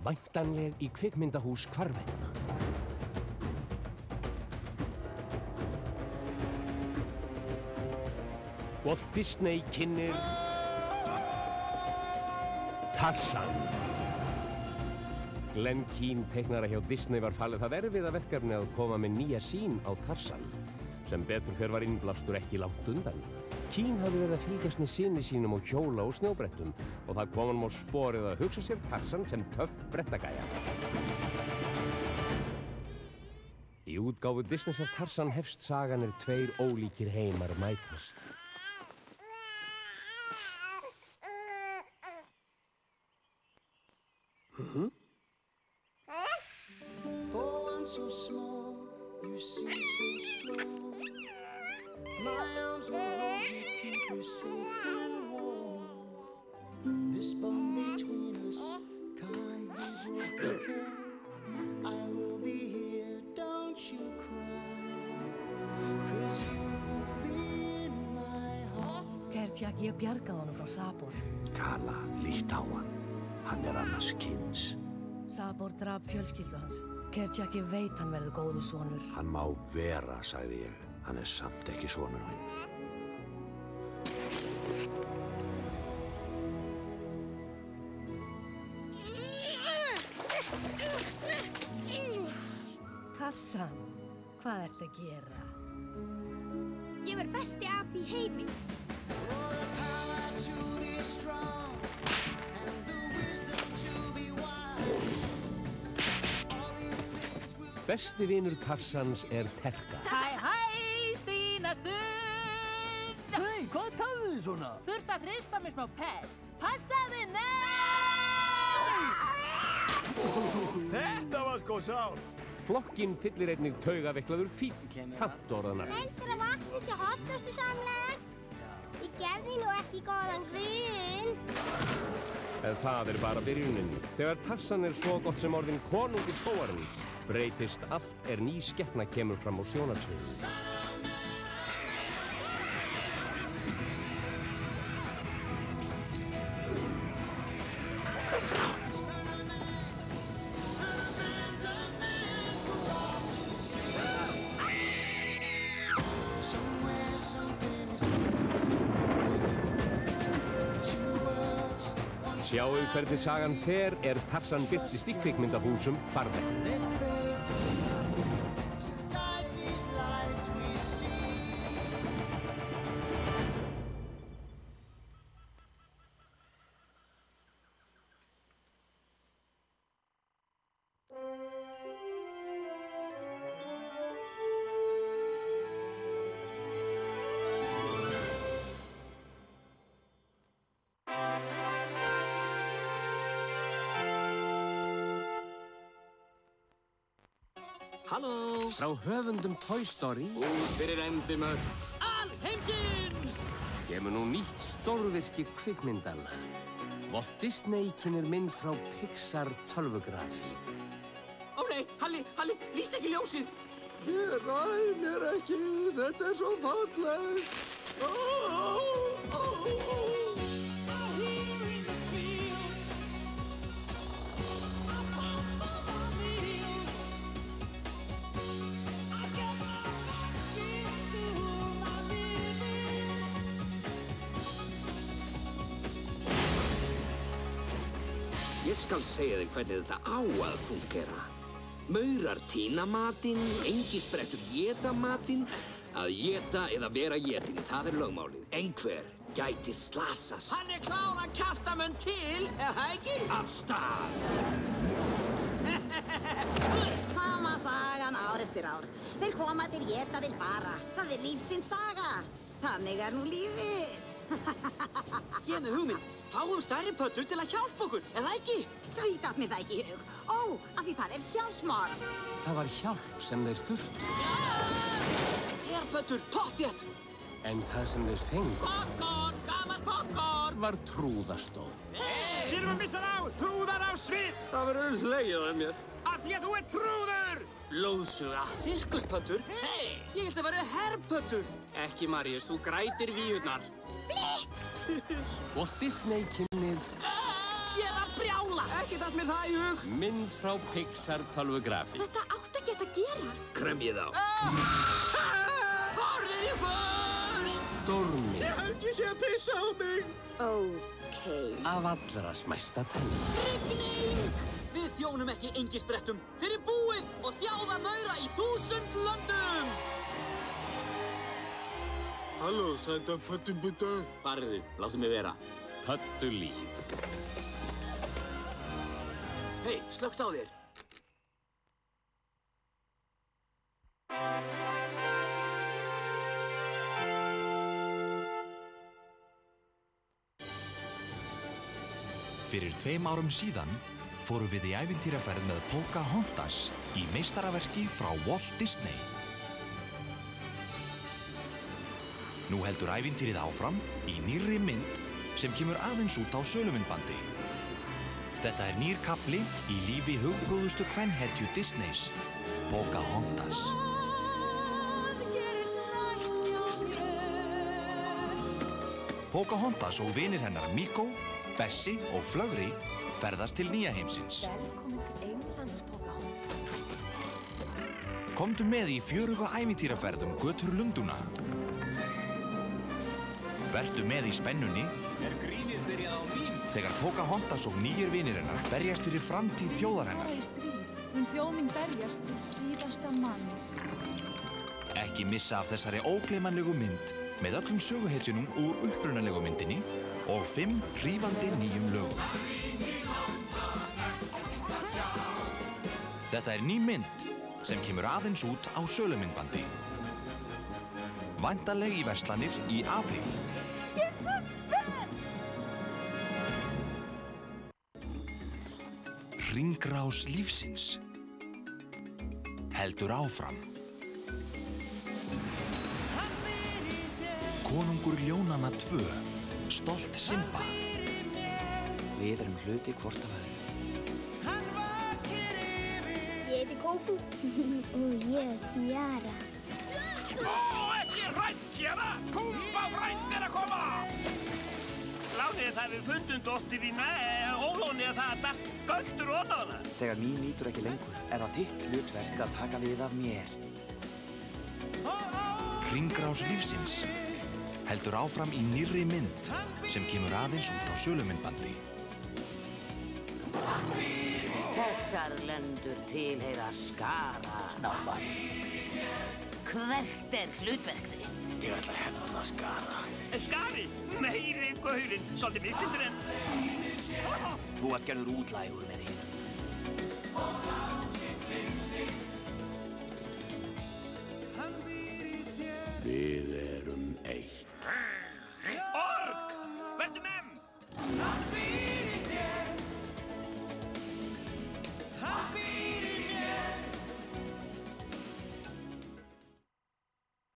Væntanleg í kvikmyndahús hvarvetna. Walt Disney kynnir Tarzan. Glenn Keane teiknara hjá Disney var falið það erfiða verkefni að koma með nýja sýn á Tarzan, sem betur fer var innblástur ekki langt undan. Keane hafði verið að fylgjast með syni sínum og hjóla og snjóbrettum og það kom honum á sporið að hugsa sér Tarzan sem töff brettagæja. Í útgáfu Disneys af Tarzan hefst sagan tveir ólíkir heimar mætast. For one so small, you seem so strong. My arms will hold you, keep you safe and warm. This bond between us can't be broken. I will be here, don't you cry, 'cause you'll be in my heart. Kerchak, ég bjargaði honum frá Sabor. Kala, lít á hann. Hann annars kyns. Sabor drap fjölskyldu hans. Kerchak, ég veit hann verður góður sonur. Hann má vera, sagði ég. Hann samt ekki sonur minn. Tarzan, hvað ertu að gera? Ég verð besti api í heimi. Besti vinur Tarzans Terka. Hæ, Stína stund! Hei, hvað taðið þið svona? Þurft að hrista mig smá pest. Passaðu, nei! Þetta var sko sár. Flokkinn fyllir einnig taugaveiklaður fíll, kantorðanar. Heldur að vatnið sé hollustu samlegt? Ég gefði nú ekki góðan grunn. En það bara byrjunin. Þegar Tarzan svo gott sem orðinn konungur skógarins, breytist allt ný skepna kemur fram á sjónarsviðið. Sjáu hvernig sagan fer Tarzan birtist í kvikmyndahúsum hvarvetna. Halló! Frá höfundum Toy Story Út fyrir endimörk! Alheimsins! kemur nú nýtt stórvirki kvikmyndana. Walt Disney kynnir mynd frá Pixar tölvugrafík. Ó nei, Halli, lítt ekki ljósið! Ég ræð mér ekki, þetta svo fallegt! Ég skal segja þig hvernig þetta á að fúnkera. Maurar tína matinn, engi sprettur éta matinn. Að éta eða vera étin, það lögmálið. Einhver gæti slasast. Hann klár að kjafta menn til, það ekki? Af stað! Sama sagan ár eftir ár. Þeir koma til éta, þeir fara. Það lífsins saga. Þannig nú lífið. Ég með hugmynd. Fáum stærri pöttur til að hjálpa okkur, það ekki? Því datt mér það ekki í hug. Ó, af því það sjálfsmorð. Það var hjálp sem þeir þurftu. Herpöttur, pottþétt! En það sem þeir fengu Popcorn, gamalt popcorn! var trúðastóð. Við erum að missa þá! Trúðar á svið! Það verður hlegið af mér. Af því að þú trúður! Blóðsuga. Sirkuspöttur? Hei! Ég held að vera herpöttur! Ekki, Maríus, þú grætir víurnar. Walt Disney kynnir Ég að brjálast! ekki datt mér það í hug. Mynd frá Pixar tölvugrafi. Þetta átti ekki að gerast. Kremjið á. Orðið ykkur! Stormur. Ég held ég sé að pissa á mig. Ókei. Af allra smæsta tagi. Rigning! Við þjónum ekki engisbrettum fyrir búið og þjáða maura í 1000 löndum! Halló, sæta pöttubutta. Barðu, láttu mig vera. Pöttulíf. Hei, slökkt á þér. Fyrir 2 árum síðan fórum við í ævintýraferð með Pocahontas í meistaraverki frá Walt Disney. Nú heldur ævintýrið áfram í nýrri mynd sem kemur aðeins út á sölumyndbandi. Þetta er nýr kafli í lífi hugbrúðustu kvenhetju Disneys, Pocahontas. Pocahontas og vinir hennar Meeko, Bessie og Flögri ferðast til nýja heimsins. Velkomin til Englands, Pocahontas. Komdu með í fjöruga ævintýraferð götur Lundúna. Vertu með í spennunni grínið byrjað á mín? þegar Pocahontas og nýjir vinir hennar berjast fyrir framtíð þjóðar hennar. Það er stríð. Mun þjóð mín berjast til síðasta manns. Ekki missa af þessari ógleymanlegu mynd með öllum söguhetjunum úr upprunalegu myndinni og 5 hrífandi nýjum lögum. Þetta er ný mynd sem kemur aðeins út á sölumyndbandi. Væntanleg í verslanir í apríl. Ég er svo spennt! Hringrás lífsins heldur áfram. Konungur ljónanna 2, stolt Simba. Við erum hluti hvort af öðru. Ég heiti Kófu. Og ég er Kiara. Ekki hrætt, Kiara! Pumba frænd er að koma! Látið það við fundum dóttir þína, ólóni að það datt göldur ofan á hana. Þegar mín nýtur ekki lengur, er það þitt hlutverk að taka við af mér. Hringrás lífsins heldur áfram í nýrri mynd sem kemur aðeins út á sölumyndbandi. Þessar lendur tilheyra Skara, snáfan. Hvert er hlutverk þitt? Ég ætla að hefna Skara. Skari, meiri gaurinn, svolítið mislindur en... Þú ert gerður útlægur með hinn.